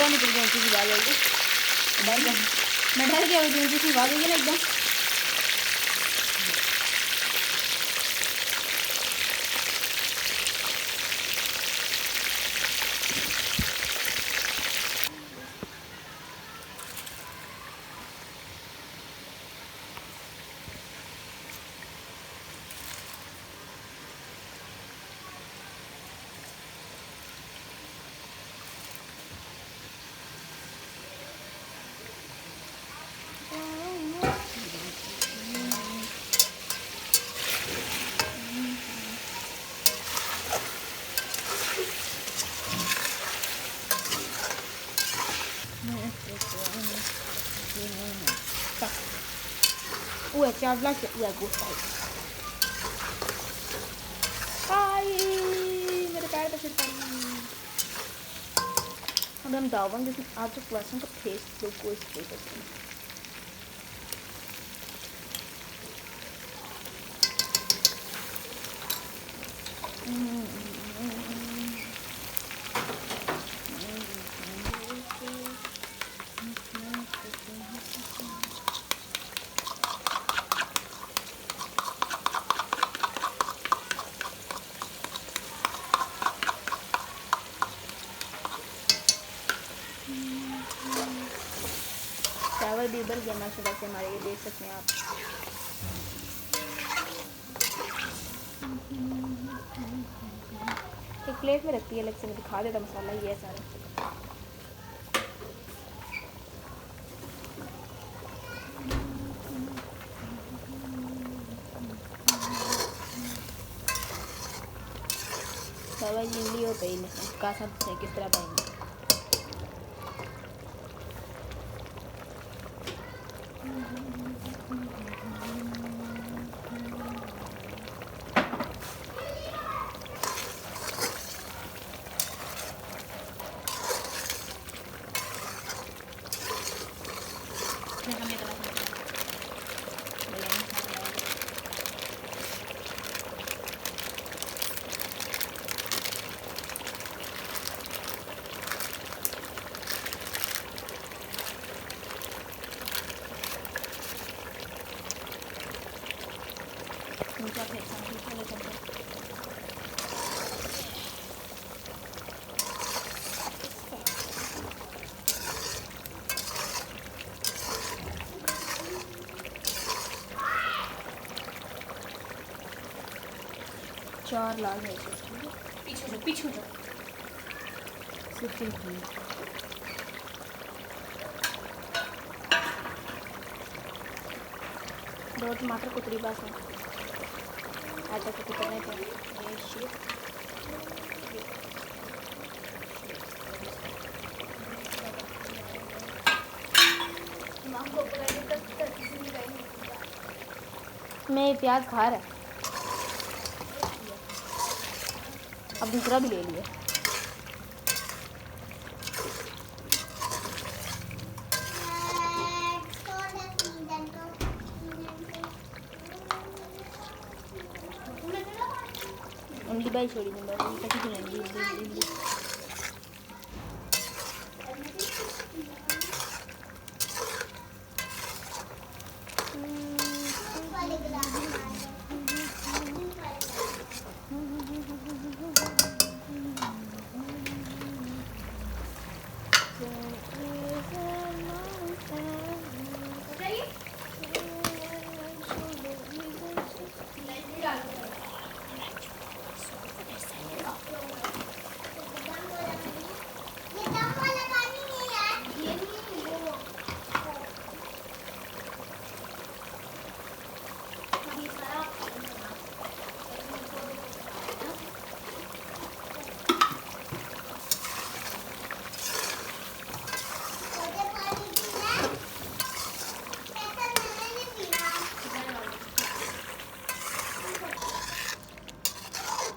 बाहर निकल गई ऊँची सी आवाज़ आई। डर गया मैं, डर गया। ऊँची सी आवाज़ आई ना एकदम। चार ग्लास मेरे पैर पे फिर अब हम दावंगे कि आज जो क्लासन का फेस लोग को इस पे करते हैं। चावल भी उबल गया माशाल्लाह से हमारे, ये देख सकते हैं आप। एक प्लेट में रखती है अलग से, मैं दिखा देता मसाला ये है सारा। चावल इमली और दही में का सब से किस तरह पाएंगे। चार लाल है पीछे दो टमाटर कुतरी बस है आटा को कुतरने पे मैं प्याज खा रहा है। अब दूसरा भी ले लिया। उनकी भाई छोड़ी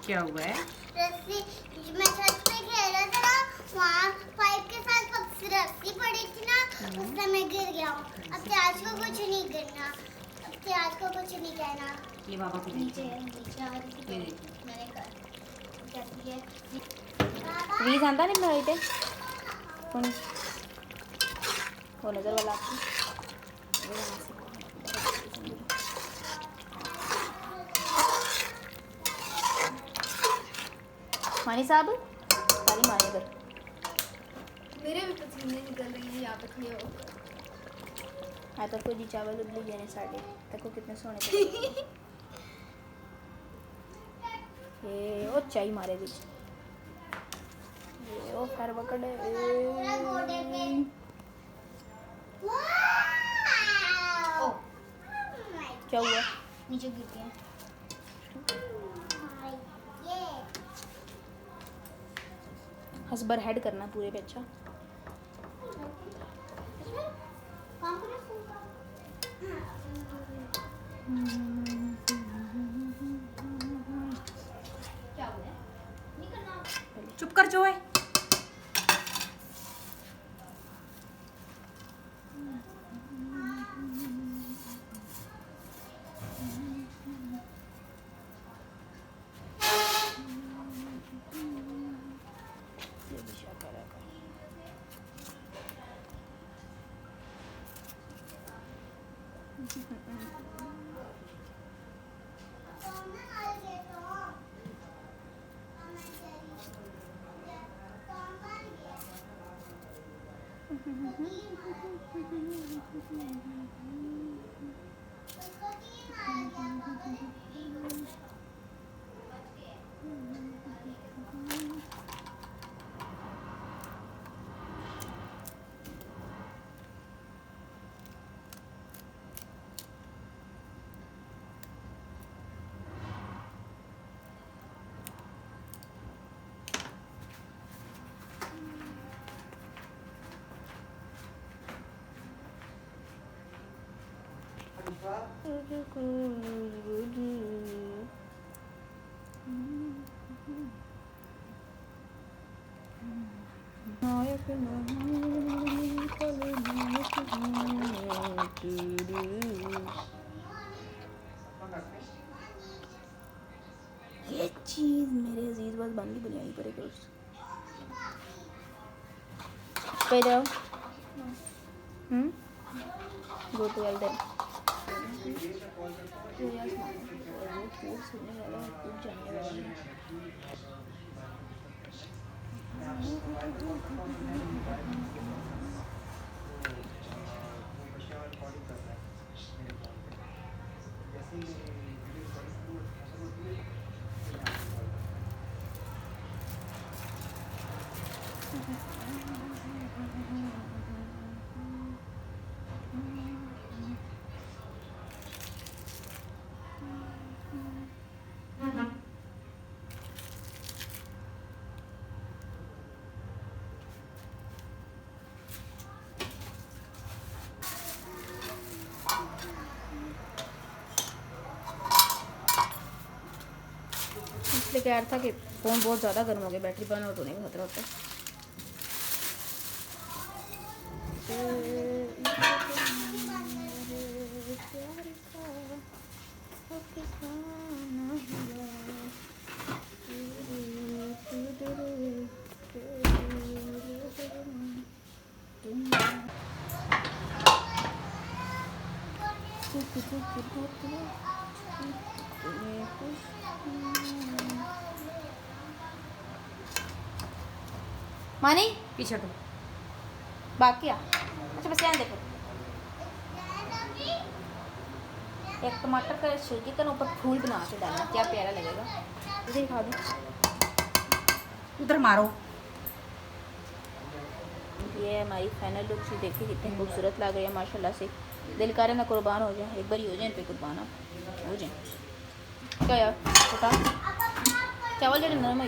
क्या हुआ है? रस्सी मैं छत पे खेल रहा था ना, वहाँ पाइप के साथ रस्सी पड़ी थी ना, उससे मैं गिर गया हूँ। अब त्याज को कुछ नहीं करना, अब त्याज को कुछ नहीं कहना। ये बाबा को नीचे नीचे आ रही थी, मैंने कैसी है वीज आंदा नहीं मेरा इटे कौन वो नज़र वाला आपकी मानी साहब सारी मानी इधर मेरे भी पसीने निकल रही हैं यहाँ पे खड़े होकर। हाँ तो कोई जी चावल उबली जाने साढ़े तक कितने सोने ये ओ चाय मारे बीच ये ओ फर पकड़े पूरा गोडे पे वाओ क्या हुआ नीचे गिर गए। ये हसबर हेड करना पूरे पे अच्छा काम करो क्या हुआ है? नहीं करना। चुप कर जो है। ये दिशा करेगा ये चीज़ मेरे अजीज बस बंद ही बुनियादी पर एक पे जाओ गो टू एल देन इसलिए कह रहा था कि फ़ोन बहुत ज़्यादा गर्म हो गया, बैटरी बर्न आउट होने का खतरा होता है। मानी पीछे तो बाकी अच्छा बस यहाँ देखो, एक टमाटर का छिलके का ऊपर फूल बना के डालना, क्या प्यारा लगेगा। इधर दिखा दो, उधर मारो। ये हमारी फाइनल लुक से देखिए कितनी खूबसूरत लग रही है माशाल्लाह से। दिल करे ना कुर्बान हो जाए, एक बार ही हो जाए इन पे कुर्बान आप हो जाए। क्या यार छोटा चावल जड़े नरम है